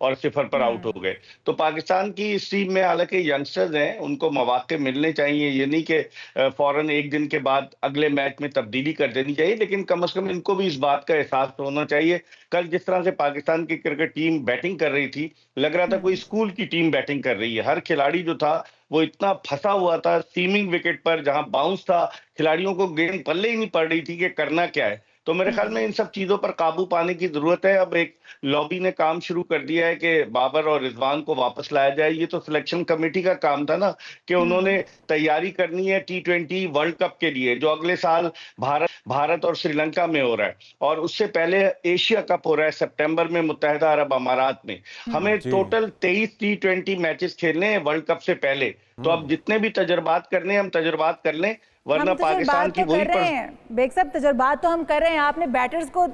اور 0 پر آؤٹ ہو گئے. تو پاکستان کی اس ٹیم میں حالانکہ ینگسٹرز ہیں, ان کو مواقع ملنے چاہیے, یہ نہیں کہ فوراً ایک دن کے بعد اگلے میچ میں تبدیلی کر دینی چاہیے, لیکن کم از کم ان کو بھی اس بات کا احساس ہونا چاہیے. کل جس طرح سے پاکستان کی کرکٹ ٹیم بیٹنگ کر رہی تھی, لگ رہا تھا کوئی اسکول کی ٹیم بیٹنگ کر رہی ہے. ہر کھلاڑی جو تھا وہ اتنا پھنسا ہوا تھا سیمنگ وکٹ پر, جہاں باؤنس تھا کھلاڑیوں کو گیند پلے ہی نہیں پڑ رہی تھی کہ کرنا کیا ہے. تو میرے خیال میں ان سب چیزوں پر قابو پانے کی ضرورت ہے. اب ایک لابی نے کام شروع کر دیا ہے کہ بابر اور رضوان کو واپس لایا جائے. یہ تو سلیکشن کمیٹی کا کام تھا نا کہ انہوں نے تیاری کرنی ہے T20 ورلڈ کپ کے لیے, جو اگلے سال بھارت اور سری لنکا میں ہو رہا ہے, اور اس سے پہلے ایشیا کپ ہو رہا ہے سپٹمبر میں متحدہ عرب امارات میں. ہمیں جی ٹوٹل 23 T20 میچز کھیلنے ہیں ورلڈ کپ سے پہلے. تو اب جتنے بھی تجربات کرنے ہیں ہم تجربات کر لیں, ورنہ ہم پاکستان تجربات کی تو وہی کر رہے ہیں بیگ صاحب, تجربات تو ہم کر رہے ہیں. آپ نے بیٹرز کو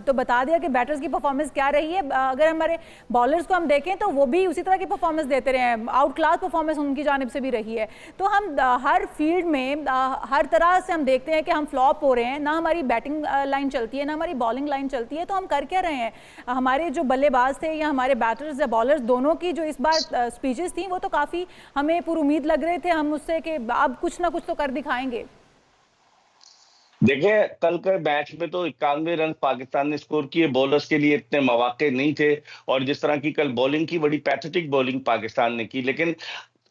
تو بتا دیا کہ بیٹرز کی پرفارمنس کیا رہی ہے. اگر ہمارے بالرز کو ہم دیکھیں تو وہ بھی اسی طرح کی پرفارمنس دیتے رہے ہیں, آؤٹ کلاس پرفارمنس ان کی جانب سے بھی رہی ہے. تو ہم ہر فیلڈ میں ہر طرح سے ہم دیکھتے ہیں کہ ہم فلاپ ہو رہے ہیں, نہ ہماری بیٹنگ لائن چلتی ہے نہ ہماری بالنگ لائن چلتی ہے. تو ہم کر کیا رہے ہیں؟ ہمارے جو بلے باز تھے یا ہمارے بیٹرز یا بالرز دونوں کی جو اس بار سپیچز تھیں وہ تو کافی ہمیں پر امید لگ رہے تھے ہم اس سے کہ اب کچھ نہ کچھ تو کر دکھائیں گے. دیکھیں کل کے میچ میں تو 91 رن پاکستان نے سکور کیے, بولرز کے لیے اتنے مواقع نہیں تھے, اور جس طرح کی کل بولنگ کی, بڑی پیتھیٹک بولنگ پاکستان نے کی. لیکن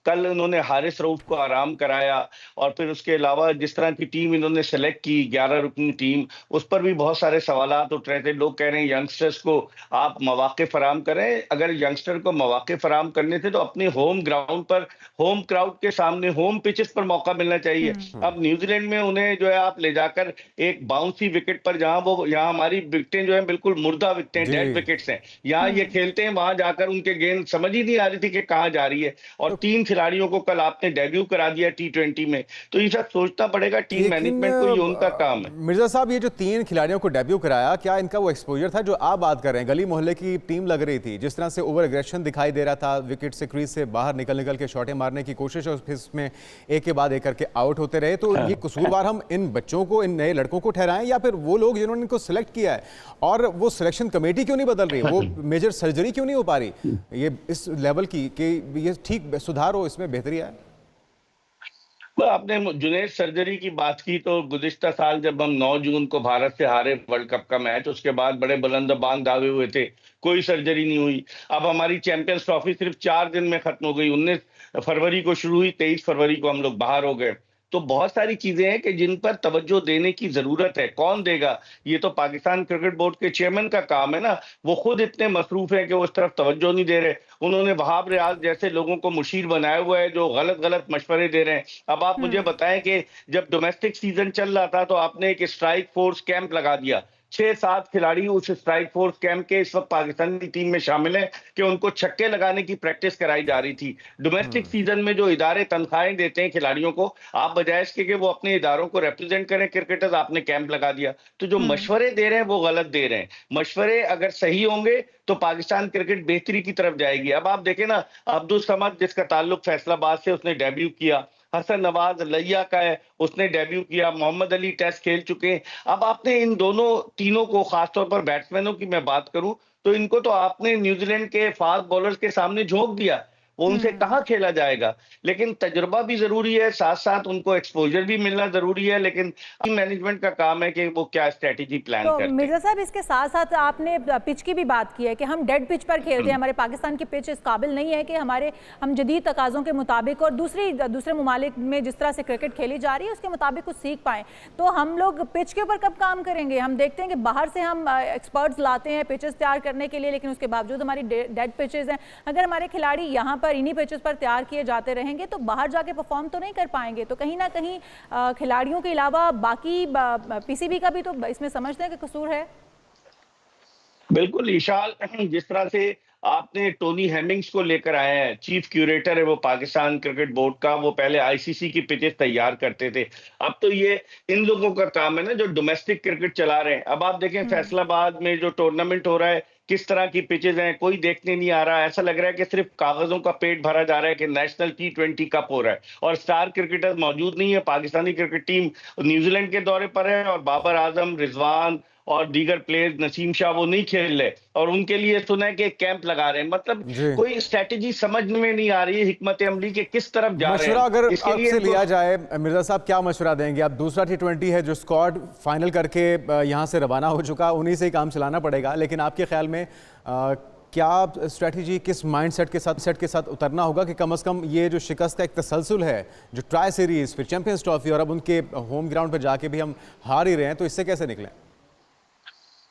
کل انہوں نے حارث رؤف کو آرام کرایا, اور پھر اس کے علاوہ جس طرح کی ٹیم انہوں نے سلیکٹ کی 11 رکنی ٹیم, اس پر بھی بہت سارے سوالات اٹھ رہے تھے. لوگ کہہ رہے ہیں ینگسٹرز کو آپ مواقع فراہم کریں. اگر ینگسٹر کو مواقع فراہم کرنے تھے تو اپنے ہوم گراؤنڈ پر ہوم کراؤڈ کے سامنے ہوم پچز پر موقع ملنا چاہیے. اب نیوزی لینڈ میں انہیں جو ہے آپ لے جا کر ایک باؤنسی وکٹ پر, یہاں ہماری وکٹیں جو ہیں بالکل مردہ وکٹیں, ڈیڈ وکٹس ہیں, یہاں یہ کھیلتے ہیں, وہاں جا کر ان کے گیند سمجھ ہی نہیں آ رہی تھی کہ کہاں جا رہی ہے. اور 3 کھلاڑیوں کو کل آپ نے ڈیبیو کرا دیا T20 میں, تو یہ سب سوچنا پڑے گا ٹیم لیکن مینجمنٹ کو, یہ ان کا کام ہے. مرزا صاحب, یہ جو 3 کھلاڑیوں کو ڈیبیو کرایا, کیا ان کا وہ ایکسپوجر تھا جو آپ بات کر رہے ہیں؟ گلی محلے کی ٹیم لگ رہی تھی, جس طرح سے اوور ایگریشن دکھائی دے رہا تھا, وکٹ سے کریز سے باہر نکل کے شاٹیں مارنے کی کوشش, اور پھر اس میں ایک کے بعد ایک کر کے آؤٹ ہوتے رہے. تو یہ قصوروار ہم ان بچوں کو, ان نئے لڑکوں کو ٹھہرائیں, یا پھر وہ لوگ جنہوں نے ان کو سلیکٹ کیا ہے؟ اور وہ سلیکشن کمیٹی کیوں نہیں بدل رہی, وہ میجر سرجری کیوں نہیں ہو پا رہی یہ اس لیول کی, کہ یہ ٹھیک سدھار ہو, اس میں بہتری آئے؟ آپ نے جنید سرجری کی بات کی, تو گزشتہ سال جب ہم 9 جون کو بھارت سے ہارے ورلڈ کپ کا میچ, اس کے بعد بڑے بلند بانگ دعوے ہوئے تھے, کوئی سرجری نہیں ہوئی. اب ہماری چیمپئنز ٹرافی صرف 4 دن میں ختم ہو گئی, 19 فروری کو شروع ہوئی, 23 فروری کو ہم لوگ باہر ہو گئے. تو بہت ساری چیزیں ہیں کہ جن پر توجہ دینے کی ضرورت ہے. کون دے گا؟ یہ تو پاکستان کرکٹ بورڈ کے چیئرمین کا کام ہے نا. وہ خود اتنے مصروف ہیں کہ وہ اس طرف توجہ نہیں دے رہے. انہوں نے وہاب ریاض جیسے لوگوں کو مشیر بنایا ہوا ہے جو غلط مشورے دے رہے ہیں. اب آپ مجھے بتائیں کہ جب ڈومیسٹک سیزن چل رہا تھا تو آپ نے ایک اسٹرائک فورس کیمپ لگا دیا, 6-7 کھلاڑی اس اسٹرائک فورس کیمپ کے اس وقت پاکستانی ٹیم میں شامل ہیں کہ ان کو چھکے لگانے کی پریکٹس کرائی جا رہی تھی. ڈومیسٹک سیزن میں جو ادارے تنخواہیں دیتے ہیں کھلاڑیوں کو, آپ بجائے اس کے کہ وہ اپنے اداروں کو ریپرزینٹ کریں کرکٹرز, آپ نے کیمپ لگا دیا. تو جو مشورے دے رہے ہیں وہ غلط دے رہے ہیں. مشورے اگر صحیح ہوں گے تو پاکستان کرکٹ بہتری کی طرف جائے گی. اب آپ دیکھیں نا, عبدالصمد جس کا تعلق فیصل آباد سے, اس نے ڈیبیو کیا. حسن نواز لیا کا ہے, اس نے ڈیبیو کیا. محمد علی ٹیسٹ کھیل چکے ہیں. اب آپ نے ان تینوں کو, خاص طور پر بیٹسمینوں کی میں بات کروں تو ان کو تو آپ نے نیوزی لینڈ کے فاسٹ بولرز کے سامنے جھونک دیا, وہ ان سے کہاں کھیلا جائے گا. لیکن تجربہ بھی ضروری ہے, ساتھ ساتھ ان کو ایکسپوجر بھی ملنا ضروری ہے. لیکن ٹیم مینجمنٹ کا کام ہے کہ وہ کیا اسٹریٹجی پلان تو کرتے ہیں. مرزا صاحب, اس کے ساتھ ساتھ آپ نے پچ کی بھی بات کی ہے کہ ہم ڈیڈ پچ پر کھیلتے ہیں. ہمارے پاکستان کی پچ اس قابل نہیں ہے کہ ہم جدید تقاضوں کے مطابق اور دوسرے ممالک میں جس طرح سے کرکٹ کھیلی جا رہی ہے اس کے مطابق کچھ سیکھ پائیں. تو ہم لوگ پچ کے اوپر کب کام کریں گے؟ ہم دیکھتے ہیں کہ باہر سے ہم ایکسپرٹس لاتے ہیں پچز تیار کرنے کے لیے, لیکن اس کے باوجود ہماری ڈیڈ پچز ہیں. اگر ہمارے کھلاڑی یہاں پر انہی پچز پر تیار کیے جاتے رہیں گے تو باہر جا کے پرفارم تو نہیں کر پائیں گے. تو کہیں نہ کہیں کھلاڑیوں کے علاوہ باقی PCB کا بھی تو اس میں سمجھتے ہیں کہ قصور ہے. بالکل اشال, جس طرح سے آپ نے ٹونی ہیمنگز کو لے کر آئے ہیں, چیف کیوریٹر ہے وہ پاکستان کرکٹ بورڈ کا, وہ پہلے ICC کی پچز تیار کرتے تھے. اب تو یہ ان لوگوں کا کام ہے نا جو ڈومیسٹک کرکٹ چلا رہے ہیں. اب آپ دیکھیں فیصل آباد میں جو ٹورنامنٹ ہو رہا ہے, کس طرح کی پچز ہیں, کوئی دیکھنے نہیں آ رہا. ایسا لگ رہا ہے کہ صرف کاغذوں کا پیٹ بھرا جا رہا ہے کہ نیشنل T20 کپ ہو رہا ہے, اور سٹار کرکٹر موجود نہیں ہے. Pakistani cricket team New Zealand کے دورے پر ہے, اور بابر اعظم, رضوان اور دیگر پلیئرز نسیم شاہ وہ نہیں کھیل رہے اور ان کے لیے سنا ہے کہ ایک کیمپ لگا رہے ہیں. مطلب کوئی اسٹریٹجی سمجھ میں نہیں آ رہی ہے حکمت عملی کے کس طرف جا رہے ہیں. مشورہ اگر اس کے آپ لیے سے لیا جائے مرزا صاحب کیا مشورہ دیں گے؟ آپ دوسرا T20 ہے جو اسکواڈ فائنل کر کے یہاں سے روانہ ہو چکا, انہی سے ہی کام چلانا پڑے گا, لیکن آپ کے خیال میں کیا اسٹریٹجی کس مائنڈ سیٹ کے ساتھ اترنا ہوگا کہ کم از کم یہ جو شکست کا ایک تسلسل ہے, جو ٹرائی سیریز پھر چیمپئنز ٹرافی اور اب ان کے ہوم گراؤنڈ پہ جا کے بھی ہم ہار ہی رہے ہیں, تو اس سے کیسے نکلیں؟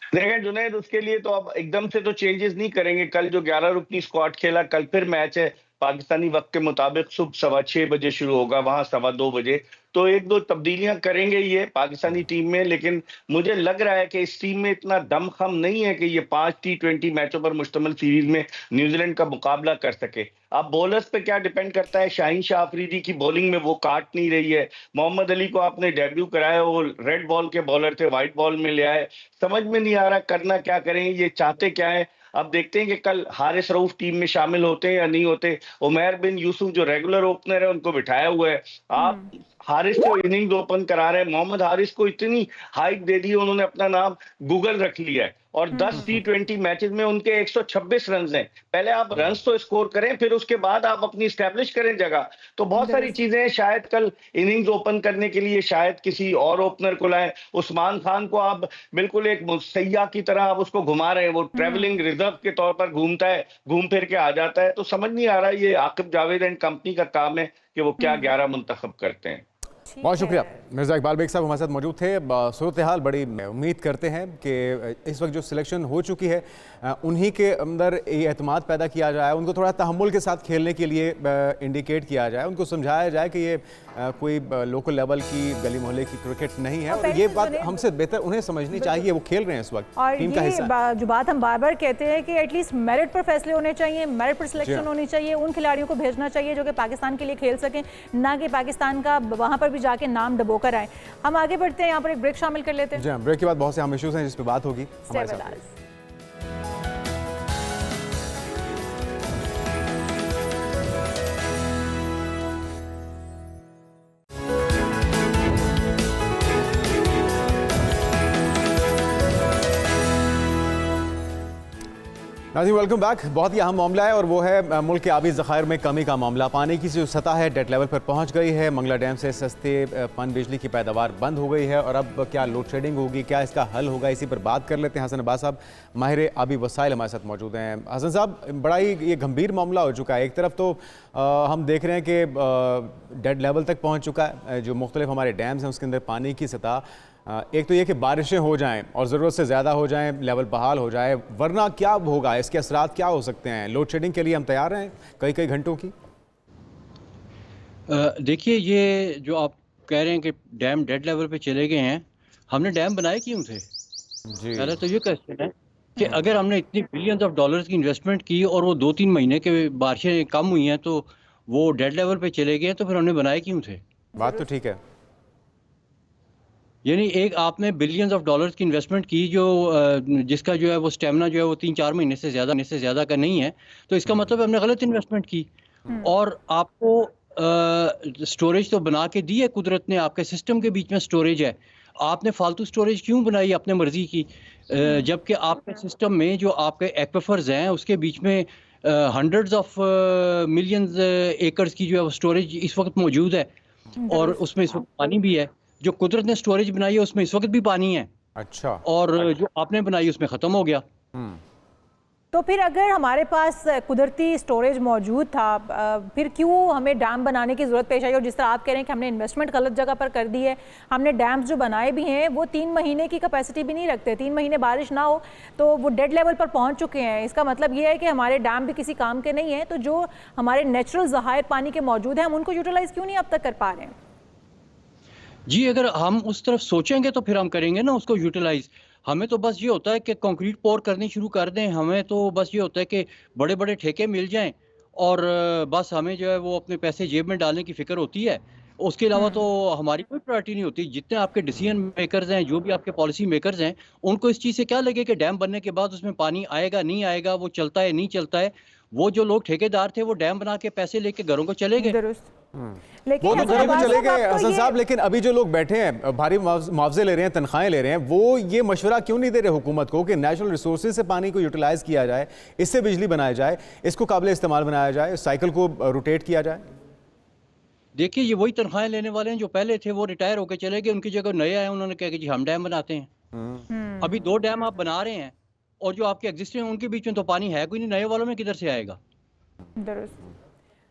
دیکھیں جنید, اس کے لیے تو اب ایک دم سے تو چینجز نہیں کریں گے. کل جو 11 رکنی اسکواڈ کھیلا, کل پھر میچ ہے پاکستانی وقت کے مطابق صبح 6:15 بجے شروع ہوگا, وہاں 2:15 بجے. تو 1-2 تبدیلیاں کریں گے یہ پاکستانی ٹیم میں, لیکن مجھے لگ رہا ہے کہ اس ٹیم میں اتنا دم خم نہیں ہے کہ یہ 5 T20 میچوں پر مشتمل سیریز میں نیوزی لینڈ کا مقابلہ کر سکے. اب بولرز پہ کیا ڈیپینڈ کرتا ہے, شاہین شاہ آفریدی کی بولنگ میں وہ کاٹ نہیں رہی ہے. محمد علی کو آپ نے ڈیبیو کرایا, وہ ریڈ بال کے بالر تھے, وائٹ بال میں لے آئے. سمجھ میں نہیں آ رہا کرنا کیا کریں, یہ چاہتے کیا ہے. اب دیکھتے ہیں کہ کل حارث رؤف ٹیم میں شامل ہوتے ہیں یا نہیں ہوتے. عمیر بن یوسف جو ریگولر اوپنر ہے ان کو بٹھایا ہوا ہے. آپ حارث کو اننگز اوپن کرا رہے ہیں, محمد حارث کو اتنی ہائپ دے دی, انہوں نے اپنا نام گوگل رکھ لیا ہے, اور 10 T20 میچز میں ان کے 126 رنز ہیں. پہلے آپ رنز تو اسکور کریں, پھر اس کے بعد آپ اپنی اسٹیبلش کریں جگہ. تو بہت ساری چیزیں ہیں, شاید کل اننگز اوپن کرنے کے لیے شاید کسی اور اوپنر کو لائیں. عثمان خان کو آپ بالکل ایک سیاح کی طرح آپ اس کو گھما رہے ہیں, وہ ٹریولنگ ریزرو کے طور پر گھومتا ہے, گھوم پھر کے آ جاتا ہے. تو سمجھ نہیں آ رہا, یہ عاقب جاوید اینڈ کمپنی کا کام ہے کہ وہ کیا 11 منتخب کرتے ہیں. بہت شکریہ. مرزا اقبال بیگ صاحب ہمارے ساتھ موجود تھے. صورتحال بڑی امید کرتے ہیں کہ اس وقت جو سلیکشن ہو چکی ہے انہی کے اندر یہ اعتماد پیدا کیا جائے, ان کو تھوڑا تحمل کے ساتھ کھیلنے کے لیے انڈیکیٹ کیا جائے, ان کو سمجھایا جائے کہ یہ کوئی لوکل لیول کی گلی محلے کی کرکٹ نہیں ہے, اور یہ بات ہم سے بہتر انہیں سمجھنی چاہیے, وہ کھیل رہے ہیں اس وقت, ٹیم کا حصہ. اور یہ جو بات ہم بار بار کہتے ہیں کہ ایٹ لیسٹ میرٹ پر فیصلے ہونے چاہیے, میرٹ پر سلیکشن ہونی چاہیے, ان کھلاڑیوں کو بھیجنا چاہیے جو کہ پاکستان کے لیے کھیل سکیں, نہ کہ پاکستان کا وہاں پر بھی جا کے نام ڈبو کر آئیں. ہم آگے بڑھتے ہیں, یہاں پر ایک بریک شامل کر لیتے ہیں. جی ہاں, بریک کے بعد بہت سے اہم ایشوز ہیں جس پہ بات ہوگی ہمارے ساتھ. ناظرین ویلکم بیک. بہت ہی اہم معاملہ ہے اور وہ ہے ملک کے آبی ذخائر میں کمی کا معاملہ. پانی کی جو سطح ہے ڈیڈ لیول پر پہنچ گئی ہے. منگلا ڈیم سے سستے پن بجلی کی پیداوار بند ہو گئی ہے, اور اب کیا لوڈ شیڈنگ ہوگی, کیا اس کا حل ہوگا, اسی پر بات کر لیتے ہیں. حسن عباس صاحب ماہر آبی وسائل ہمارے ساتھ موجود ہیں. حسن صاحب, بڑا ہی یہ گمبھیر معاملہ ہو چکا ہے. ایک طرف تو ہم دیکھ رہے ہیں کہ ڈیڈ لیول تک پہنچ چکا ہے, جو مختلف ہمارے ڈیمز ہیں اس کے اندر پانی کی سطح, ایک تو یہ کہ بارشیں ہو جائیں اور ضرورت سے زیادہ ہو جائیں, لیول بحال ہو جائے, ورنہ کیا ہوگا, اس کے اثرات کیا ہو سکتے ہیں؟ لوڈ شیڈنگ کے لیے ہم تیار ہیں کئی گھنٹوں کی؟ دیکھیے, یہ جو آپ کہہ رہے ہیں کہ ڈیم ڈیڈ لیول پہ چلے گئے ہیں, ہم نے ڈیم بنائے کیوں تھے؟ پہلے تو یہ کوسچن ہے کہ اگر ہم نے اتنی بلینز آف ڈالرز کی انویسٹمنٹ کی اور وہ 2-3 مہینے کے بارشیں کم ہوئی ہیں تو وہ ڈیڈ لیول پہ چلے گئے, تو پھر ہم نے بنائے کیوں تھے؟ بات تو ٹھیک ہے. یعنی ایک آپ نے بلینز آف ڈالرز کی انویسٹمنٹ کی جو جس کا جو ہے وہ سٹیمنا جو ہے وہ 3-4 مہینے سے زیادہ کا نہیں ہے, تو اس کا مطلب ہم نے غلط انویسٹمنٹ کی. اور آپ کو سٹوریج تو بنا کے دی ہے قدرت نے, آپ کے سسٹم کے بیچ میں سٹوریج ہے, آپ نے فالتو سٹوریج کیوں بنائی اپنے مرضی کی, جبکہ آپ کے سسٹم میں جو آپ کے ایکویفرز ہیں اس کے بیچ میں ہنڈریڈز آف ملینز ایکرز کی جو ہے وہ سٹوریج اس وقت موجود ہے, اور اس میں اس وقت پانی بھی ہے. جو قدرت نے سٹوریج بنائی ہے اس میں اس وقت بھی پانی ہے. اچھا. اور جو آپ نے بنائی اس میں ختم ہو گیا. تو پھر اگر ہمارے پاس قدرتی سٹوریج موجود تھا, پھر کیوں ہمیں ڈیم بنانے کی ضرورت پیش آئی؟ اور جس طرح آپ کہہ رہے ہیں کہ ہم نے انویسٹمنٹ غلط جگہ پر کر دی ہے, ہم نے ڈیمز جو بنائے بھی ہیں وہ 3 مہینے کی کیپیسٹی بھی نہیں رکھتے, 3 مہینے بارش نہ ہو تو وہ ڈیڈ لیول پر پہنچ چکے ہیں. اس کا مطلب یہ ہے کہ ہمارے ڈیم بھی کسی کام کے نہیں ہیں. تو جو ہمارے نیچرل ذخائر پانی کے موجود ہیں ہم ان کو یوٹیلائز کیوں نہیں اب تک کر پا رہے ہیں؟ جی, اگر ہم اس طرف سوچیں گے تو پھر ہم کریں گے نا اس کو یوٹیلائز. ہمیں تو بس یہ ہوتا ہے کہ کنکریٹ پور کرنی شروع کر دیں, ہمیں تو بس یہ ہوتا ہے کہ بڑے بڑے ٹھیکے مل جائیں اور بس ہمیں جو ہے وہ اپنے پیسے جیب میں ڈالنے کی فکر ہوتی ہے. اس کے علاوہ تو ہماری کوئی پرائرٹی نہیں ہوتی. جتنے آپ کے ڈیسیژن میکرز ہیں, جو بھی آپ کے پالیسی میکرز ہیں, ان کو اس چیز سے کیا لگے کہ ڈیم بننے کے بعد اس میں پانی آئے گا نہیں آئے گا, وہ چلتا ہے نہیں چلتا ہے, وہ جو لوگ ٹھیکیدار تھے وہ ڈیم بنا کے پیسے لے کے گھروں کو چلے گئے. درست. لیکن وہ تو حسن گھروں کو عباس چلے صاحب، گئے آپ کو حسن یہ- صاحب، لیکن ابھی جو لوگ بیٹھے ہیں بھاری معاوضے لے رہے ہیں، تنخواہیں لے رہے ہیں، وہ یہ مشورہ کیوں نہیں دے رہے حکومت کو کہ نیچرل ریسورسز سے پانی کو یوٹیلائز کیا جائے، اس سے بجلی بنایا جائے، اس کو قابل استعمال بنایا جائے، سائیکل کو روٹیٹ کیا جائے؟ دیکھیے یہ وہی تنخواہیں لینے والے ہیں جو پہلے تھے، وہ ریٹائر ہو کے چلے گئے، ان کی جگہ نئے آئے، انہوں نے کہا کہ جی ہم ڈیم بناتے ہیں. ابھی 2 ڈیم آپ بنا رہے ہیں اور جو آپ کے ایگزسٹنگ ہیں ان کے بیچ میں تو پانی ہے کوئی نہیں، نئے والوں میں کدھر سے آئے گا؟ درست.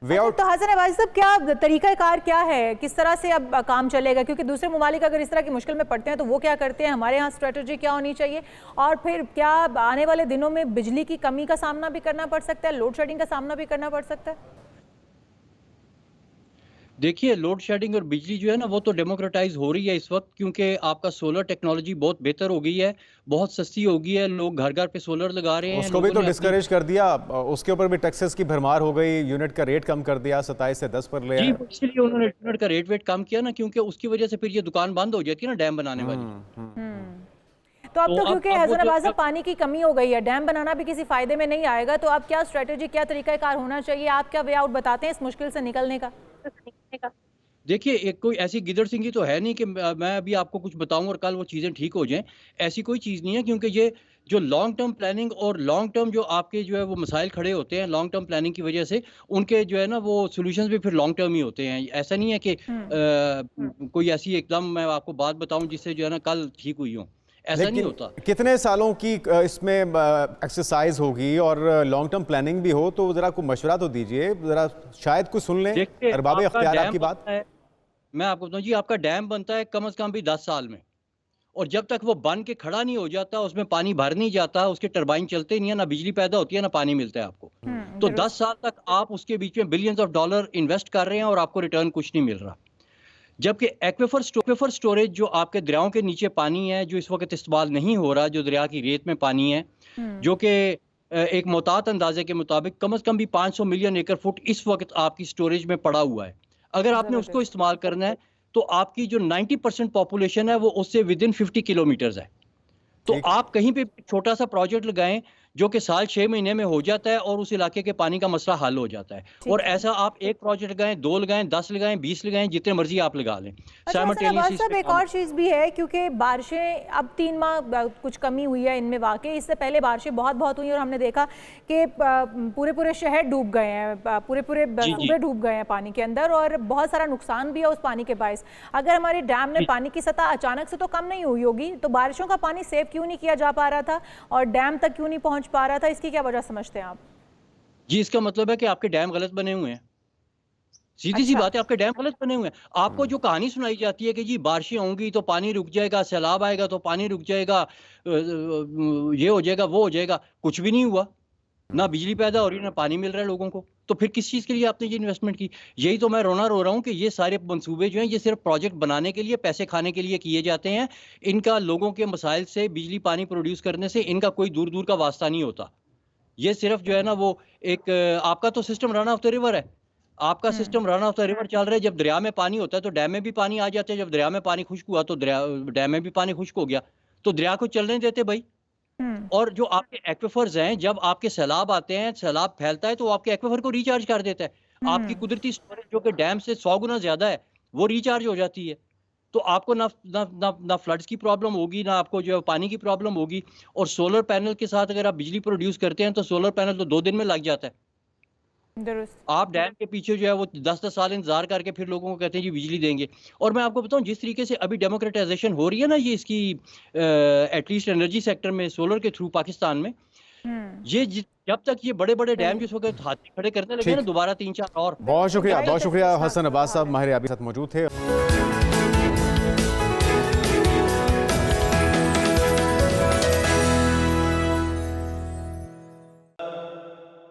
وے آؤٹ تو حسن عباسی صاحب، کیا طریقہ کار کیا ہے، کس طرح سے اب کام چلے گا؟ کیونکہ دوسرے ممالک اگر اس طرح کی مشکل میں پڑتے ہیں تو وہ کیا کرتے ہیں، ہمارے ہاں اسٹریٹجی کیا ہونی چاہیے، اور پھر کیا آنے والے دنوں میں بجلی کی کمی کا سامنا بھی کرنا پڑ سکتا ہے، لوڈ شیڈنگ کا سامنا بھی کرنا پڑ سکتا ہے؟ دیکھیے لوڈ شیڈنگ اور بجلی جو ہے نا وہ تو ڈیموکریٹائز ہو رہی ہے اس وقت، کیونکہ آپ کا سولر ٹیکنالوجی بہت بہتر ہو گئی ہے، بہت سستی ہو گئی ہے، لوگ گھر گھر پہ سولر لگا رہے ہیں. اس کو بھی تو لوگوں نے ڈسکریج کر دیا، اس کے اوپر بھی ٹیکسز کی بھرمار ہو گئی، یونٹ کا ریٹ کم کر دیا، 27 سے 10 پر لے جی آئے. اس لیے انہوں نے یونٹ کا ریٹ ویٹ کم کیا نا، کیونکہ اس کی وجہ سے پھر یہ دکان بند ہو جاتی ہے نا ڈیم بنانے والی. تو اب تو کیونکہ اب وہ حسن عباس جو- صاحب پانی کی کمی ہو گئی ہے، ڈیم بنانا بھی کسی فائدے میں نہیں آئے گا، تو اب کیا اسٹریٹجی، کیا طریقہ کار ہونا چاہیے؟ آپ کیا وے آؤٹ بتاتے ہیں اس مشکل سے نکلنے کا؟ دیکھیے ایک کوئی ایسی گدڑ سنگھی تو ہے نہیں کہ میں ابھی آپ کو کچھ بتاؤں اور کل وہ چیزیں ٹھیک ہو جائیں، ایسی کوئی چیز نہیں ہے. کیونکہ یہ جو لانگ ٹرم پلاننگ اور لانگ ٹرم جو آپ کے جو ہے وہ مسائل کھڑے ہوتے ہیں لانگ ٹرم پلاننگ کی وجہ سے، ان کے جو ہے نا وہ سولوشنز بھی پھر لانگ ٹرم ہی ہوتے ہیں. ایسا نہیں ہے کہ کوئی ایسی ایک دم میں آپ کو بات بتاؤں جس سے جو ہے نا کل ٹھیک ہوئی ہوں، ایسا نہیں ہوتا. کتنے سالوں کی اس میں ایکسرسائز ہوگی اور لانگ ٹرم پلاننگ بھی ہو، تو ذرا کوئی مشورہ تو دیجئے، ذرا شاید کوئی سن لیں دیکھیے ارباب آپ کا اختیار آپ ڈیم کی بات. بنتا ہے، میں آپ کو بتاؤں جی آپ کا ڈیم بنتا ہے کم از کم بھی 10 سال میں، اور جب تک وہ بن کے کھڑا نہیں ہو جاتا، اس میں پانی بھر نہیں جاتا، اس کے ٹربائن چلتے نہیں ہیں، نہ بجلی پیدا ہوتی ہے نہ پانی ملتا ہے آپ کو. تو 10 سال تک آپ اس کے بیچ میں بلینز آف ڈالر انویسٹ کر رہے ہیں اور آپ کو ریٹرن کچھ نہیں مل رہا. جبکہ ایکویفر سٹوریج جو آپ کے دریاؤں کے نیچے پانی ہے جو اس وقت استعمال نہیں ہو رہا، جو دریا کی ریت میں پانی ہے، جو کہ ایک محتاط اندازے کے مطابق کم از کم بھی 500 ملین ایکڑ فٹ اس وقت آپ کی سٹوریج میں پڑا ہوا ہے. اگر آپ نے اس کو استعمال کرنا ہے تو آپ کی جو 90% پاپولیشن ہے وہ اس سے ودن 50 کلومیٹرز ہے. تو آپ کہیں پہ چھوٹا سا پروجیکٹ لگائیں جو کہ سال 6 مہینے میں ہو جاتا ہے اور اس علاقے کے پانی کا مسئلہ حل ہو جاتا ہے. اور ایسا آپ ایک پروجیکٹ لگائیں، 2 لگائیں، 10 لگائیں، 20 لگائیں، جتنے مرضی آپ لگا لیں. اچھا حسن عباس صاحب، ایک اور چیز بھی ہے، کیونکہ بارشیں اب 3 ماہ کچھ کمی ہوئی ہے ان میں واقعی، اس سے پہلے بارشیں بہت ہوئی اور ہم نے دیکھا کہ پورے شہر ڈوب گئے ہیں، پورے صوبے ڈوب گئے ہیں پانی کے اندر، اور بہت سارا نقصان بھی ہے اس پانی کے باعث. اگر ہمارے ڈیم میں پانی کی سطح اچانک سے تو کم نہیں ہوئی ہوگی، تو بارشوں کا پانی سیو کیوں نہیں کیا جا پا رہا تھا اور ڈیم تک کیوں نہیں پہنچ پا رہا تھا؟ اس کی کیا وجہ سمجھتے ہیں آپ؟ جی اس کا مطلب ہے کہ آپ کے ڈیم غلط بنے ہوئے ہیں. سیدھی سی بات ہے، آپ کے ڈیم غلط بنے ہوئے ہیں. آپ کو جو کہانی سنائی جاتی ہے کہ جی بارشیں ہوں گی تو پانی رک جائے گا، سیلاب آئے گا تو پانی رک جائے گا، یہ ہو جائے گا وہ ہو جائے گا، کچھ بھی نہیں ہوا. نہ بجلی پیدا ہو رہی نہ پانی مل رہا ہے لوگوں کو. تو پھر کس چیز کے لیے آپ نے یہ انویسٹمنٹ کی؟ یہی تو میں رونا رو رہا ہوں کہ یہ سارے منصوبے جو ہیں یہ صرف پروجیکٹ بنانے کے لیے، پیسے کھانے کے لیے کیے جاتے ہیں. ان کا لوگوں کے مسائل سے، بجلی پانی پروڈیوس کرنے سے ان کا کوئی دور کا واسطہ نہیں ہوتا. یہ صرف جو ہے نا وہ ایک آپ کا تو system run of the river ہے. آپ کا system run of the river چل رہا ہے. جب دریا میں پانی ہوتا ہے تو ڈیم میں بھی پانی آ جاتے ہیں، جب دریا میں پانی خشک ہوا تو ڈیم میں بھی پانی خشک ہو گیا، تو دریا کو چلنے دیتے بھائی. اور جو آپ کے ایکویفرز ہیں، جب آپ کے سیلاب آتے ہیں، سیلاب پھیلتا ہے تو آپ کے ایکویفر کو ریچارج کر دیتا ہے. آپ کی قدرتی سٹوریج جو کہ ڈیم سے 100 گنا زیادہ ہے وہ ریچارج ہو جاتی ہے. تو آپ کو نہ فلڈز کی پرابلم ہوگی، نہ آپ کو جو ہے پانی کی پرابلم ہوگی. اور سولر پینل کے ساتھ اگر آپ بجلی پروڈیوس کرتے ہیں تو سولر پینل تو 2 دن میں لگ جاتا ہے. درست. آپ ڈیم کے پیچھے جو ہے وہ 10 سال انتظار کر کے پھر لوگوں کو کہتے ہیں جی بجلی دیں گے. اور میں آپ کو بتاؤں جس طریقے سے ابھی ڈیموکریٹائزیشن ہو رہی ہے نا یہ اس کی ایٹ لیسٹ انرجی سیکٹر میں سولر کے تھرو پاکستان میں، یہ جب تک یہ بڑے ڈیم جس وقت ہاتھی کھڑے کرنے لگے نا دوبارہ 3-4 اور. بہت شکریہ حسن عباس صاحب ماہر ابھی ساتھ موجود تھے.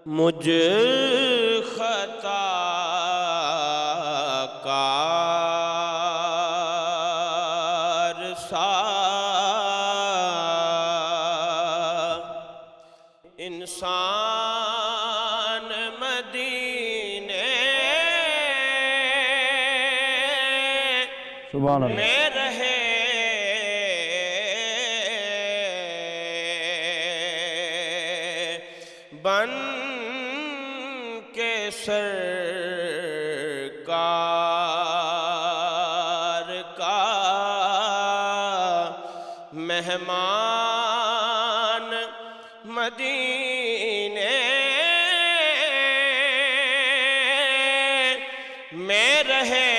مجھ خطا کار سا انسان مدینے میں رہے بن مہمان مدینے میں رہے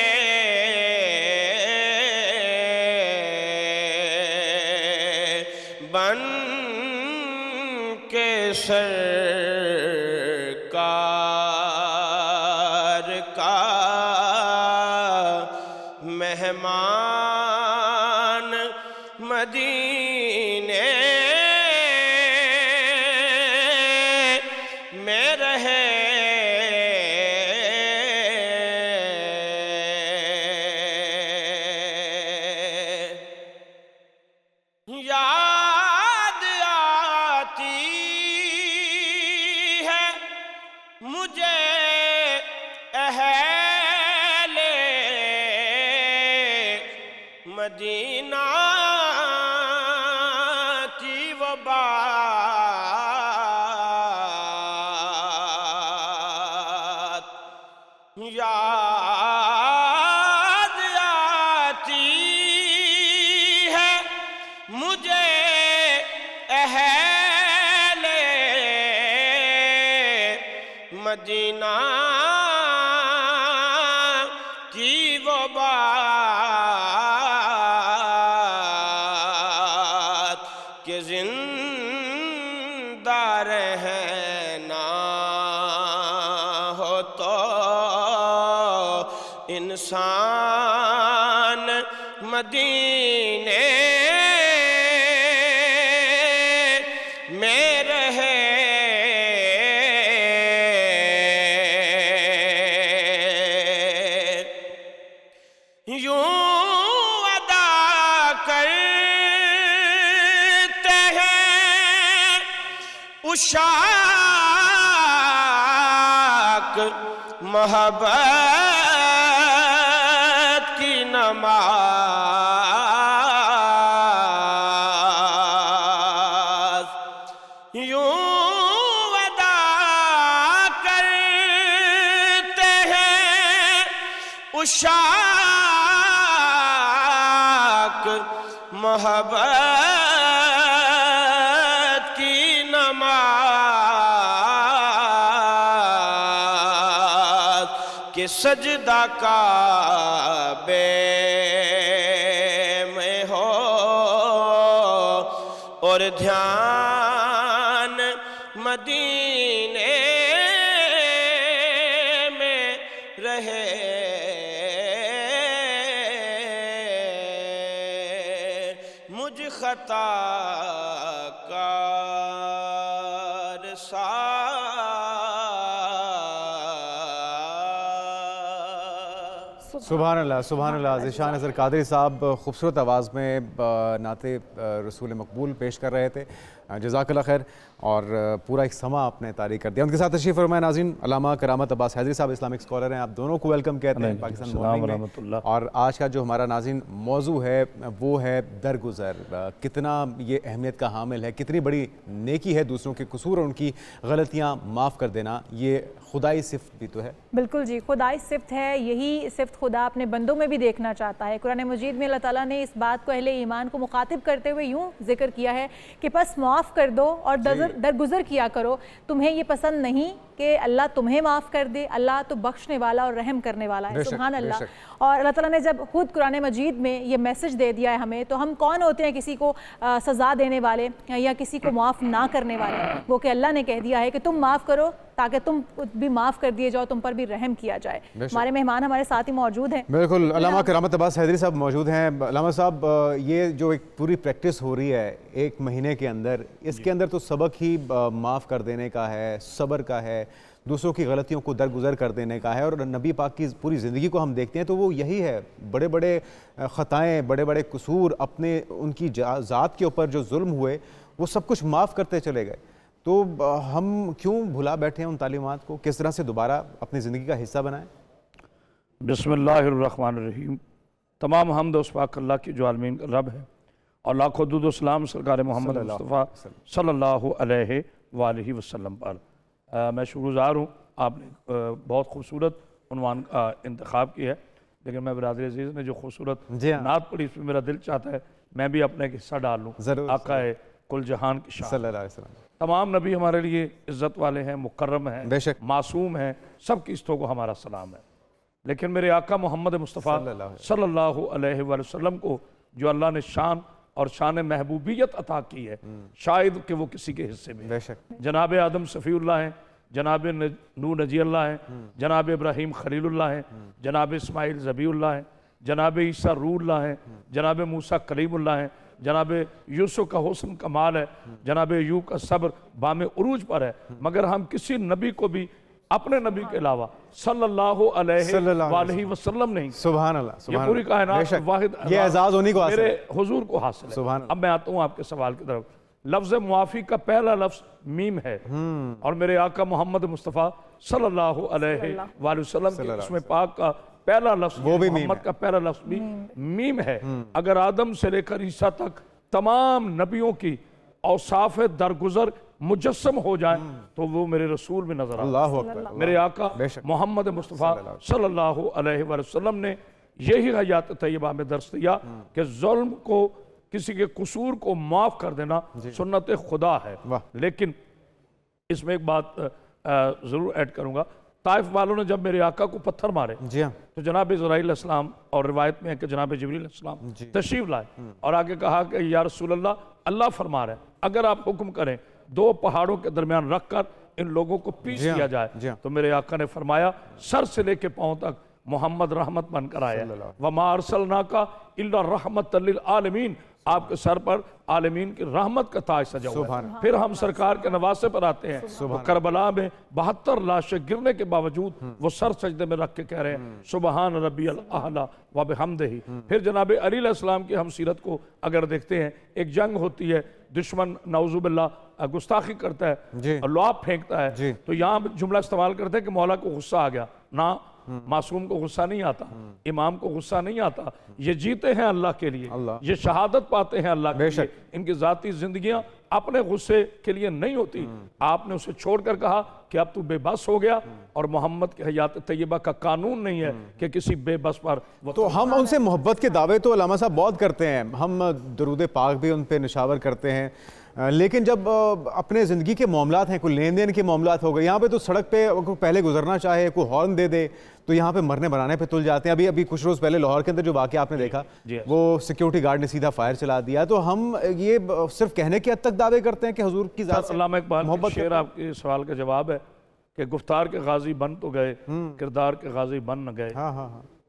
بن کے سرکار کا مہمان مدینے میں رہے یاد آتی ہے مجھے اہل مدینہ کی وہ بات یاد آتی ہے مجھے اہل مدینہ کی وہ بات کہ زندہ رہنا ہو تو انسان مدینے میں رہے یوں ادا کرتے ہیں عشاق محبت کی نماز یوں ادا کرتے ہیں عشاق محبت کی نماز کہ سجدہ کعبے میں ہو اور دھیان مدینے میں رہے مجھ خطا کار سبحان اللہ سبحان اللہ. ذیشان اظہر قادری صاحب خوبصورت آواز میں نعت رسول مقبول پیش کر رہے تھے. جزاک اللہ خیر. اور پورا ایک سما آپ نے طاری کر دیا. ان کے ساتھ تشریف فرمائے ناظرین علامہ کرامت عباس حیدری صاحب اسلامک اسکالر ہیں. آپ دونوں کو ویلکم کہتے ہیں پاکستان مارننگ میں. اور آج کا جو ہمارا ناظرین موضوع ہے وہ ہے درگزر. کتنا یہ اہمیت کا حامل ہے, کتنی بڑی نیکی ہے دوسروں کے قصور اور ان کی غلطیاں معاف کر دینا. یہ خدائی صفت بھی تو ہے. بالکل جی, خدائی صفت ہے. یہی صفت خدا اپنے بندوں میں بھی دیکھنا چاہتا ہے. قرآن مجید میں اللہ تعالیٰ نے اس بات کو اہل ایمان کو مخاطب کرتے ہوئے یوں ذکر کیا ہے کہ پس معاف کر دو اور درگزر کیا کرو. تمہیں یہ پسند نہیں کہ اللہ تمہیں معاف کر دے. اللہ تو بخشنے والا اور رحم کرنے والا ہے. سبحان اللہ. اور اللہ تعالیٰ نے جب خود قرآن مجید میں یہ میسج دے دیا ہے ہمیں, تو ہم کون ہوتے ہیں کسی کو سزا دینے والے یا کسی کو معاف نہ کرنے والے؟ وہ کہ اللہ نے کہہ دیا ہے کہ تم معاف کرو تاکہ تم بھی معاف کر دیے جاؤ, تم پر بھی رحم کیا جائے. ہمارے مہمان ہمارے ساتھ ہی موجود ہیں. بالکل, علامہ کرامت عباس حیدری صاحب موجود ہیں. علامہ صاحب, یہ جو ایک پوری پریکٹس ہو رہی ہے ایک مہینے کے اندر, اس کے اندر تو سبق ہی معاف کر دینے کا ہے, صبر کا ہے, دوسروں کی غلطیوں کو درگزر کر دینے کا ہے. اور نبی پاک کی پوری زندگی کو ہم دیکھتے ہیں تو وہ یہی ہے. بڑے بڑے خطائیں, بڑے بڑے قصور, اپنے ان کی ذات کے اوپر جو ظلم ہوئے وہ سب کچھ معاف کرتے چلے گئے. تو ہم کیوں بھلا بیٹھے ہیں ان تعلیمات کو؟ کس طرح سے دوبارہ اپنی زندگی کا حصہ بنائیں؟ بسم اللہ الرحمن الرحیم. تمام حمد و پاک اللہ کی جو عالمین کا رب ہے, اور لاکھوں درود و سلام سرکار محمد مصطفیٰ صلی اللہ علیہ وآلہ وسلم پر. میں شکرگزار ہوں, آپ نے بہت خوبصورت عنوان کا انتخاب کیا ہے, لیکن میں برادر عزیز نے جو خوبصورت نعت پڑھی اس میں میرا دل چاہتا ہے میں بھی اپنا ایک حصہ ڈال لوں ضرور آقا کل جہان کی شان۔ صلی اللہ علیہ وسلم۔ تمام نبی ہمارے لیے عزت والے ہیں، مکرم ہیں، بے شک، معصوم ہیں، سب کی استوں کو ہمارا سلام ہے، لیکن میرے آقا محمد مصطفیٰ صلی اللہ علیہ وآلہ وسلم کو جو اللہ نے شان اور شان محبوبیت عطا کی ہے، شاید کہ وہ کسی کے حصے میں بے شک، جناب آدم صفی اللہ ہیں، جناب نوح نجی اللہ ہیں، جناب ابراہیم خلیل اللہ ہیں، جناب اسماعیل ذبی اللہ ہیں، جناب عیسیٰ روح اللہ ہیں، جناب موسیٰ کلیم اللہ ہیں، جناب یوسف کا حسن کمال ہے، جناب ایوب کا صبر بام عروج پر ہے، مگر ہم کسی نبی کو بھی اپنے نبی کے علاوہ صلی اللہ علیہ وآلہ وسلم نہیں، سبحان اللہ، یہ سبحان پوری اللہ، کائنات بے شک، واحد یہ اعزاز انہی کو حاصل میرے ہے۔ حضور کو حاصل ہے۔ سبحان اللہ۔ اب میں آتا ہوں آپ کے سوال کی طرف۔ لفظ معافی کا پہلا لفظ میم ہے، اور میرے آقا محمد مصطفیٰ صلی اللہ علیہ وآلہ وسلم کے اسم پاک کا پہلا لفظ وہ بھی میم محمد کا پہلا لفظ بھی میم ہے۔ اگر آدم سے لے کر عیسیٰ تک تمام نبیوں کی اوصاف درگزر مجسم ہو جائیں تو وہ میرے رسول میں نظر آتا ہے۔ اللہ اکبر، میرے آقا بے شک، محمد مصطفیٰ صلی اللہ علیہ وآلہ وسلم نے یہی حیات طیبہ میں درس دیا کہ ظلم کو، کسی کے قصور کو معاف کر دینا سنت خدا ہے۔ لیکن اس میں ایک بات ضرور ایڈ کروں گا، طائف والوں نے جب میرے آقا کو پتھر مارے جی ہاں، تو جناب اسرائیل علیہ السلام، اور روایت میں ہے کہ جناب جبریل علیہ السلام تشریف لائے اور آگے کہا کہ یا رسول اللہ، اللہ فرما رہے ہیں اگر آپ حکم کریں دو پہاڑوں کے درمیان رکھ کر ان لوگوں کو پیس دیا جائے، تو میرے آقا نے فرمایا سر سے لے کے پاؤں تک محمد رحمت بن کر آیا ہے۔ وَمَا أَرْسَلْنَاكَ إِلَّا رَحْمَةً لِلْعَالَمِينَ، آپ کے سر پر عالمین کی رحمت کا تاج سجا ہوا ہے۔ پھر ہم سرکار کے نواسے پر آتے ہیں، وہ کربلا میں 72 لاشیں گرنے کے باوجود وہ سر سجدے میں رکھ کے کہہ رہے ہیں سبحان ربی الاعلی وبحمدہ۔ پھر جناب علی علیہ السلام کی ہم سیرت کو اگر دیکھتے ہیں، ایک جنگ ہوتی ہے، دشمن نعوذ باللہ گستاخی کرتا ہے اور لعاب پھینکتا ہے، تو یہاں جملہ استعمال کرتے ہیں کہ مولا کو غصہ آ گیا، نہ معصوم کو غصہ نہیں آتا، امام کو غصہ نہیں آتا، یہ جیتے ہیں اللہ کے لیے، یہ شہادت پاتے ہیں اللہ کے لیے، ان کی ذاتی زندگیاں اپنے غصے کے لیے نہیں ہوتی۔ آپ نے اسے چھوڑ کر کہا کہ اب تو بے بس ہو گیا، اور محمد کے حیات طیبہ کا قانون نہیں ہے کہ کسی بے بس پر تو ہم ان سے محبت کے دعوے تو علامہ صاحب بہت کرتے ہیں، ہم درود پاک بھی ان پہ نشاور کرتے ہیں، لیکن جب اپنے زندگی کے معاملات ہیں، کوئی لین دین کے معاملات ہو گئے، یہاں پہ تو سڑک پہ کوئی پہلے گزرنا چاہے، کوئی ہارن دے دے تو یہاں پہ مرنے بنانے پہ تل جاتے ہیں۔ ابھی کچھ روز پہلے لاہور کے اندر جو واقعہ آپ نے دیکھا، وہ سیکیورٹی گارڈ نے سیدھا فائر چلا دیا۔ تو ہم یہ صرف کہنے کے حد تک دعوے کرتے ہیں کہ حضور کی ذات سے علامہ اقبال کا شعر آپ کے سوال کا جواب ہے کہ گفتار کے غازی بن تو گئے، کردار کے غازی بن نہ گئے،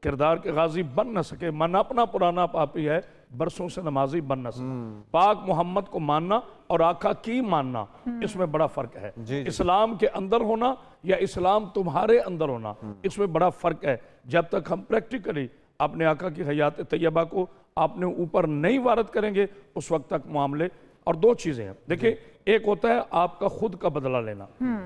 کردار کے غازی بن نہ سکے، من اپنا پرانا پاپی ہے، برسوں سے نمازی بن نہ سکے۔ پاک محمد کو ماننا اور آقا کی ماننا، اس میں بڑا فرق ہے۔ اسلام کے اندر ہونا یا اسلام تمہارے اندر ہونا، اس میں بڑا فرق ہے۔ جب تک ہم پریکٹیکلی اپنے آقا کی حیات طیبہ کو اپنے اوپر نہیں وارد کریں گے، اس وقت تک معاملے۔ اور دو چیزیں ہیں، دیکھیں، ایک ہوتا ہے آپ کا خود کا بدلہ لینا،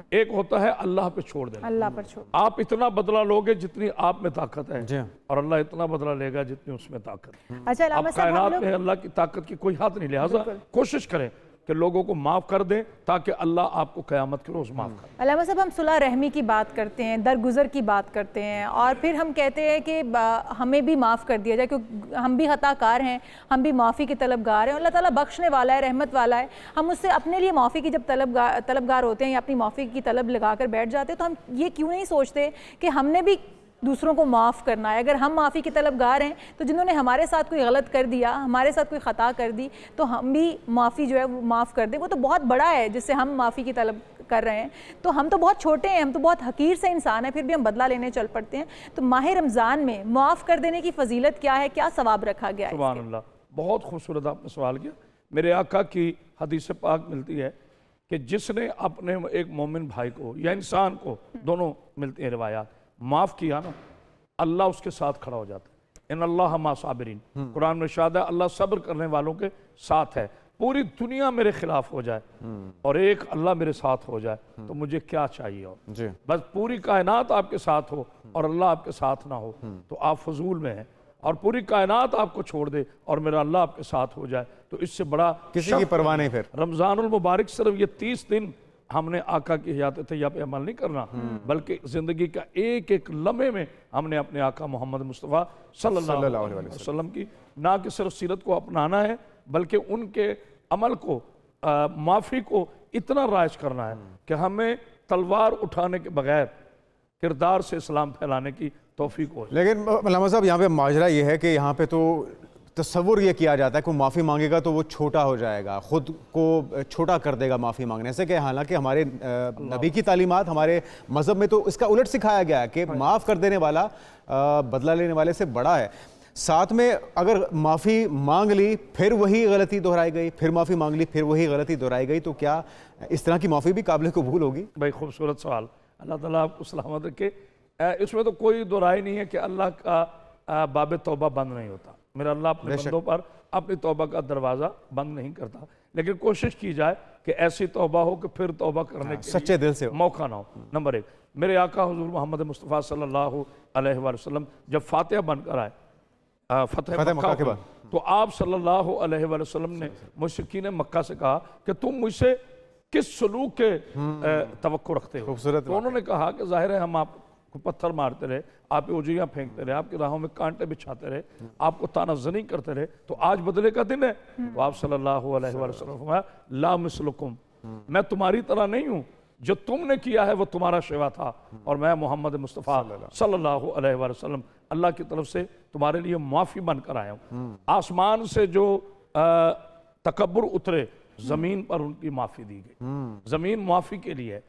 ایک ہوتا ہے اللہ پہ چھوڑ دینا۔ اللہ پر چھوڑ، آپ اتنا بدلہ لوگے جتنی آپ میں طاقت ہے، اور اللہ اتنا بدلہ لے گا جتنی اس میں طاقت ہے۔ اچھا علامہ اب صاحب، ہم کائنات لوگ میں اللہ کی طاقت کی کوئی حد نہیں، لہٰذا کوشش کریں کہ لوگوں کو معاف کر دیں تاکہ اللہ آپ کو قیامت کے روز معاف کرے۔ علامہ صاحب، ہم صلح رحمی کی بات کرتے ہیں، درگزر کی بات کرتے ہیں، اور پھر ہم کہتے ہیں کہ ہمیں بھی معاف کر دیا جائے کیونکہ ہم بھی خطا کار ہیں، ہم بھی معافی کے طلبگار ہیں، اللہ تعالیٰ بخشنے والا ہے، رحمت والا ہے۔ ہم اس سے اپنے لیے معافی کی جب طلبگار ہوتے ہیں یا اپنی معافی کی طلب لگا کر بیٹھ جاتے ہیں، تو ہم یہ کیوں نہیں سوچتے کہ ہم نے بھی دوسروں کو معاف کرنا ہے؟ اگر ہم معافی کے طلبگار ہیں تو جنہوں نے ہمارے ساتھ کوئی غلط کر دیا، ہمارے ساتھ کوئی خطا کر دی، تو ہم بھی معافی جو ہے وہ معاف کر دیں۔ وہ تو بہت بڑا ہے جس سے ہم معافی کی طلب کر رہے ہیں، تو ہم تو بہت چھوٹے ہیں، ہم تو بہت حقیر سے انسان ہیں، پھر بھی ہم بدلہ لینے چل پڑتے ہیں۔ تو ماہ رمضان میں معاف کر دینے کی فضیلت کیا ہے؟ کیا ثواب رکھا گیا ہے؟ سبحان اللہ، بہت خوبصورت آپ نے سوال کیا۔ میرے آقا کی حدیث پاک ملتی ہے کہ جس نے اپنے ایک مومن بھائی کو یا انسان کو، دونوں ملتی ہیں روایات، معاف کیا نا، اللہ اس کے ساتھ کھڑا ہو جاتا ہے۔ ان اللہ مع صابرین، قرآن میں ارشاد ہے اللہ صبر کرنے والوں کے ساتھ ہے۔ پوری دنیا میرے خلاف ہو جائے اور ایک اللہ میرے ساتھ ہو جائے تو مجھے کیا چاہیے؟ اور بس پوری کائنات آپ کے ساتھ ہو اور اللہ آپ کے ساتھ نہ ہو تو آپ فضول میں ہیں، اور پوری کائنات آپ کو چھوڑ دے اور میرا اللہ آپ کے ساتھ ہو جائے تو اس سے بڑا کسی کی پرواہ نہیں۔ پھر رمضان المبارک صرف یہ 30 دن ہم نے آقا کی حیات طیبہ پہ عمل نہیں کرنا، بلکہ زندگی کا ایک ایک لمحے میں ہم نے اپنے آقا محمد مصطفیٰ صلی اللہ علیہ وسلم کی نہ کہ صرف سیرت کو اپنانا ہے، بلکہ ان کے عمل کو معافی کو اتنا رائج کرنا ہے کہ ہمیں تلوار اٹھانے کے بغیر کردار سے اسلام پھیلانے کی توفیق ہو۔ لیکن علامہ صاحب یہاں پہ ماجرا یہ ہے کہ یہاں پہ تو تصور یہ کیا جاتا ہے کہ معافی مانگے گا تو وہ چھوٹا ہو جائے گا، خود کو چھوٹا کر دے گا معافی مانگنے سے، کہ حالانکہ ہمارے نبی کی تعلیمات، ہمارے مذہب میں تو اس کا الٹ سکھایا گیا ہے کہ معاف کر دینے والا بدلہ لینے والے سے بڑا ہے۔ ساتھ میں اگر معافی مانگ لی پھر وہی غلطی دہرائی گئی، پھر معافی مانگ لی پھر وہی غلطی دہرائی گئی، تو کیا اس طرح کی معافی بھی قابل قبول ہوگی؟ بھائی خوبصورت سوال، اللہ تعالیٰ آپ کو سلامت رکھے۔ اس میں تو کوئی دو رائے نہیں ہے کہ اللہ کا باب توبہ بند نہیں ہوتا، میرا اللہ اپنے بندوں پر اپنی توبہ کا دروازہ بند نہیں کرتا، لیکن کوشش کی جائے کہ ایسی توبہ ہو کہ پھر توبہ کرنے کے سچے دل سے موقع نہ ہو۔ نمبر ایک، میرے آقا حضور محمد مصطفیٰ صلی اللہ علیہ وآلہ وسلم جب فاتحہ بن کر آئے فتح مکہ کے بعد، تو آپ صلی اللہ علیہ وآلہ وسلم نے مشرکین مکہ سے کہا کہ تم مجھ سے کس سلوک کے توقع رکھتے ہو؟ تو انہوں نے کہا کہ ظاہر ہے ہم آپ کو پتھر مارتے رہے، آپ پہ اجیاں پھینکتے رہے، آپ کی راہوں میں کانٹے بچھاتے رہے، آپ کو طعنہ زنی کرتے رہے، تو آج بدلے کا دن ہے۔ تو آپ صلی اللہ علیہ وآلہ وسلم فرمایا لا مثلکم، میں تمہاری طرح نہیں ہوں، جو تم نے کیا ہے وہ تمہارا شیوا تھا، اور میں محمد مصطفیٰ صلی اللہ علیہ وآلہ وسلم اللہ کی طرف سے تمہارے لیے معافی بن کر آیا ہوں۔ آسمان سے جو تکبر اترے، زمین پر ان کی معافی دی گئی، زمین معافی کے لیے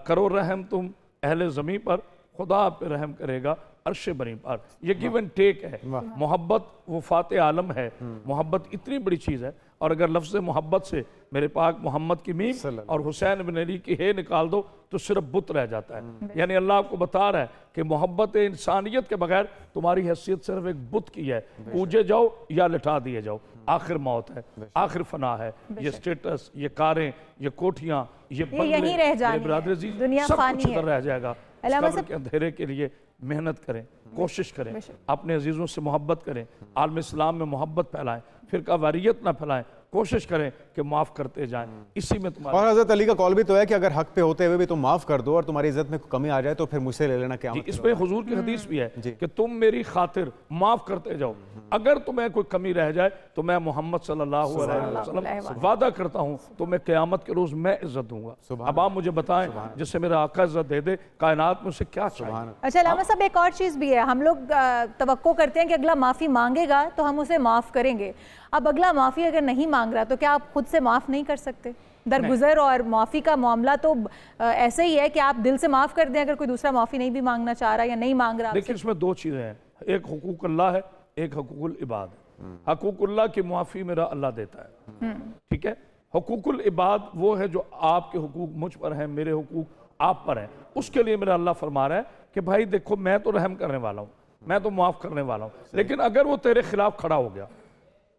کرو رحم تم اہل زمین پر، خدا آپ پہ رحم کرے گا عرش بری پر۔ یہ گیو اینڈ ٹیک ہے، محبت وفات عالم ہے، محبت اتنی بڑی چیز ہے، اور اگر لفظ محبت سے میرے پاک محمد کی میم اور حسین بن علی کی ہے نکال دو تو صرف بت رہ جاتا ہے۔ یعنی اللہ آپ کو بتا رہا ہے کہ محبت انسانیت کے بغیر تمہاری حیثیت صرف ایک بت کی ہے، پوجے جاؤ یا لٹا دیے جاؤ، آخر موت ہے، آخر فنا ہے، یہ سٹیٹس، یہ کاریں، یہ کوٹھیاں، یہ یہیں رہ جانے میرے برادر عزیز، دنیا سب فانی کچھ ہے۔ ادھر رہ جائے گا۔ قبر کے اندھیرے کے لیے محنت کریں، کوشش کریں، اپنے عزیزوں سے محبت کریں، عالم اسلام میں محبت پھیلائیں، فرقہ واریت نہ پھیلائیں، کوشش کریں کہ معاف کرتے جائیں، اسی میں تمہارا۔ اور حضرت علی کا قول بھی تو ہے کہ اگر حق پہ ہوتے ہوئے بھی تم معاف کر دو اور تمہاری عزت میں کمی آ جائے تو پھر مجھ سے لے لینا قیامت۔ اس پہ حضور کی حدیث بھی ہے کہ تم میری خاطر معاف کرتے جاؤ، اگر تمہیں کوئی کمی رہ جائے تو میں محمد صلی اللہ علیہ وسلم وعدہ کرتا ہوں تو میں قیامت کے روز میں عزت دوں گا۔ اب آپ مجھے بتائیں جس سے میرا آقا عزت دے دے، کائنات میں اسے کیا چاہیے؟ اچھا علامہ صاحب، ایک اور چیز بھی ہے، ہم لوگ توقع کرتے ہیں کہ اگلا معافی مانگے گا تو ہم اسے معاف کریں گے۔ اب اگلا معافی اگر نہیں مانگ رہا تو کیا آپ خود سے معاف نہیں کر سکتے؟ درگزر اور معافی کا معاملہ تو ایسے ہی ہے کہ آپ دل سے معاف کر دیں اگر کوئی دوسرا معافی نہیں بھی مانگنا چاہ رہا یا نہیں مانگ رہا۔ لیکن اس میں دو چیزیں ہیں، ایک حقوق اللہ ہے، ایک حقوق العباد ہے۔ حقوق اللہ کی معافی میرا اللہ دیتا ہے، ٹھیک ہے؟ حقوق العباد وہ ہے جو آپ کے حقوق مجھ پر ہیں، میرے حقوق آپ پر ہیں، اس کے لیے میرا اللہ فرما رہا ہے کہ بھائی دیکھو میں تو رحم کرنے والا ہوں، میں تو معاف کرنے والا ہوں، لیکن اگر وہ تیرے خلاف کھڑا ہو گیا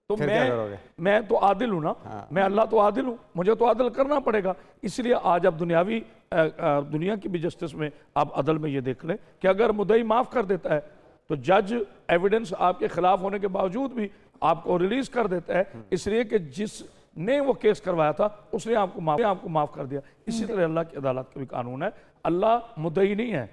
تو میں تو عادل ہوں نا، میں اللہ تو عادل ہوں، مجھے تو عادل کرنا پڑے گا۔ اس لیے آج اب دنیا کی بھی جسٹس میں آپ عدل میں یہ دیکھ لیں کہ اگر مدعی معاف کر دیتا ہے تو جج ایویڈنس آپ کے خلاف ہونے کے باوجود بھی آپ کو ریلیز کر دیتا ہے، اس لیے کہ جس نے وہ کیس کروایا تھا اس نے آپ کو معاف کر دیا۔ اسی طرح اللہ کی عدالت کا بھی قانون ہے، اللہ مدعی نہیں ہے۔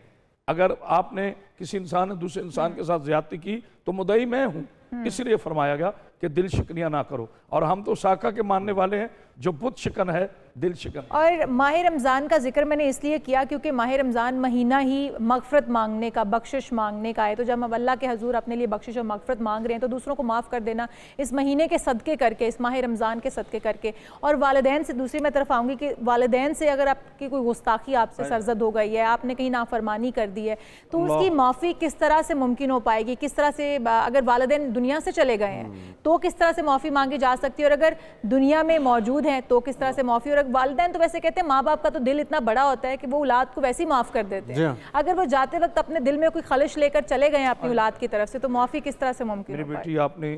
اگر آپ نے کسی انسان نے دوسرے انسان کے ساتھ زیادتی کی تو مدعی میں ہوں، اس لیے فرمایا گیا کہ دل شکنیاں نہ کرو، اور ہم تو ساکہ کے ماننے والے ہیں، جو بت شکن ہے دل شکن۔ اور ماہ رمضان کا ذکر میں نے اس لیے کیا کیونکہ ماہ رمضان مہینہ ہی مغفرت مانگنے کا، بخشش مانگنے کا ہے، تو جب ہم اللہ کے حضور اپنے لیے بخشش اور مغفرت مانگ رہے ہیں تو دوسروں کو معاف کر دینا اس مہینے کے صدقے کر کے، اس ماہ رمضان کے صدقے کر کے۔ اور والدین سے دوسری میں طرف آؤں گی کہ والدین سے اگر آپ کی کوئی گستاخی آپ سے سرزد ہو گئی ہے، آپ نے کہیں نافرمانی کر دی ہے، تو اس کی معافی کس طرح سے ممکن ہو پائے گی؟ کس طرح سے اگر والدین دنیا سے چلے گئے ہیں تو کس طرح سے معافی مانگی جا سکتی ہے، اور اگر دنیا میں موجود ہیں تو کس طرح سے معافی؟ اور والدین تو ویسے کہتے ہیں ماں باپ کا تو دل اتنا بڑا ہوتا ہے کہ وہ اولاد کو ویسے ہی معاف کر دیتے ہیں، اگر وہ جاتے وقت اپنے دل میں کوئی خلش لے کر چلے گئے ہیں اپنی اولاد کی طرف سے تو معافی کس طرح سے ممکن میری ہو پائے؟ بیٹی آپ نے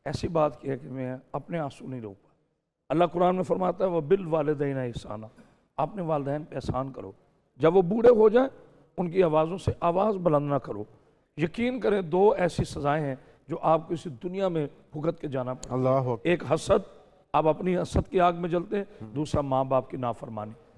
ایسی بات کی ہے کہ میں اپنے آنسو نہیں روک پا۔ اللہ قرآن میں فرماتا ہے وَبِالْوَالِدَيْنِ احسانا، اپنے والدین پہ احسان کرو، جب وہ بوڑھے ہو جائیں ان کی آوازوں سے آواز بلند نہ کرو۔ یقین کریں دو ایسی سزائیں ہیں جو آپ کو اسی دنیا میں بھگت کے جانا پڑتا ہے، ایک حسد، آپ اپنی حسد کی آگ میں جلتے ہیں، دوسرا ماں باپ کی نافرمانی۔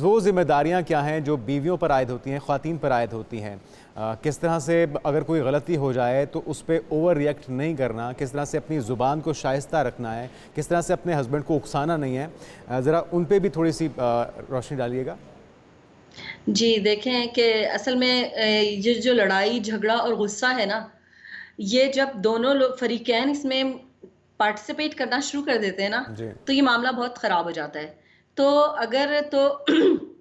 وہ ذمہ داریاں کیا ہیں جو بیویوں پر عائد ہوتی ہیں، خواتین پر عائد ہوتی ہیں؟ کس طرح سے اگر کوئی غلطی ہو جائے تو اس پہ اوور ری ایکٹ نہیں کرنا، کس طرح سے اپنی زبان کو شائستہ رکھنا ہے، کس طرح سے اپنے ہسبینڈ کو اکسانا نہیں ہے، ذرا ان پہ بھی تھوڑی سی روشنی ڈالیے گا۔ جی دیکھیں کہ اصل میں یہ جو لڑائی جھگڑا اور غصہ ہے نا، یہ جب دونوں لوگ فریقین اس میں پارٹیسپیٹ کرنا شروع کر دیتے ہیں نا تو یہ معاملہ بہت خراب ہو جاتا ہے۔ تو اگر تو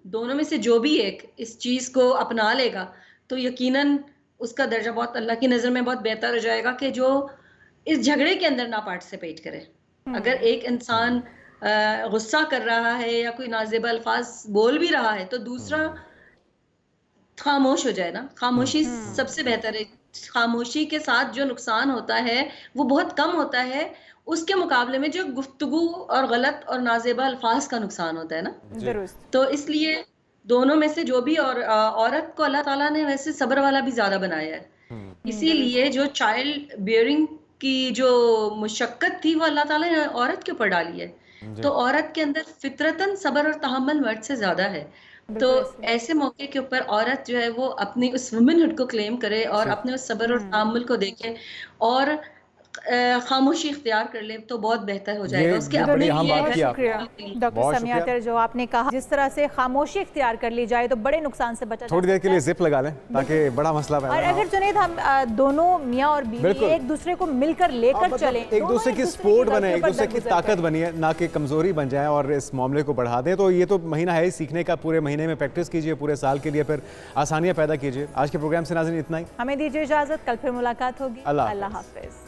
دونوں میں سے جو بھی ایک اس چیز کو اپنا لے گا تو یقیناً اس کا درجہ بہت اللہ کی نظر میں بہت بہتر ہو جائے گا کہ جو اس جھگڑے کے اندر نہ پارٹیسپیٹ کرے۔ اگر ایک انسان غصہ کر رہا ہے یا کوئی نازیبہ الفاظ بول بھی رہا ہے تو دوسرا خاموش ہو جائے نا۔ خاموشی سب سے بہتر ہے۔ خاموشی کے ساتھ جو نقصان ہوتا ہے وہ بہت کم ہوتا ہے اس کے مقابلے میں جو گفتگو اور غلط اور نازیبہ الفاظ کا نقصان ہوتا ہے نا۔ درست۔ تو اس لیے دونوں میں سے جو بھی اور عورت کو اللہ تعالیٰ نے ویسے صبر والا بھی زیادہ بنایا ہے، اسی لیے جو چائلڈ بیئرنگ کی جو مشقت تھی وہ اللہ تعالیٰ نے عورت کے اوپر ڈالی ہے، تو عورت کے اندر فطرتاً صبر اور تحمل مرد سے زیادہ ہے۔ تو ایسے موقع کے اوپر عورت جو ہے وہ اپنی اس وومن ہڈ کو کلیم کرے اور اپنے اس صبر اور تحمل کو دیکھے اور خاموشی اختیار کر لے تو بہت بہتر ہو جائے گا اس کے بڑی اہم بات کی آپ نے۔ شکریہ ڈاکٹر سمیہ اطہر، جو آپ نے کہا جس طرح سے خاموشی اختیار کر لی جائے تو بڑے نقصان سے بچا۔ تھوڑی دیر کے لیے زپ لگا لیں تاکہ بڑا مسئلہ پیدا نہ ہو۔ اور اگر جنید ہم دونوں میاں اور بیوی ایک دوسرے کو مل کر لے کر چلیں، ایک دوسرے کی سپورٹ بنے، ایک دوسرے کی طاقت بنی ہے، نہ کہ کمزوری بن جائیں اور اس معاملے کو بڑھا دیں، تو یہ تو مہینہ ہے ہی سیکھنے کا۔ پورے مہینے میں پریکٹس کیجئے، پورے سال کے لیے پھر آسانیاں پیدا کیجئے۔ آج کے پروگرام سے ناظرین اتنا ہی، ہمیں دیجیے اجازت، کل پھر ملاقات ہوگی۔ اللہ حافظ۔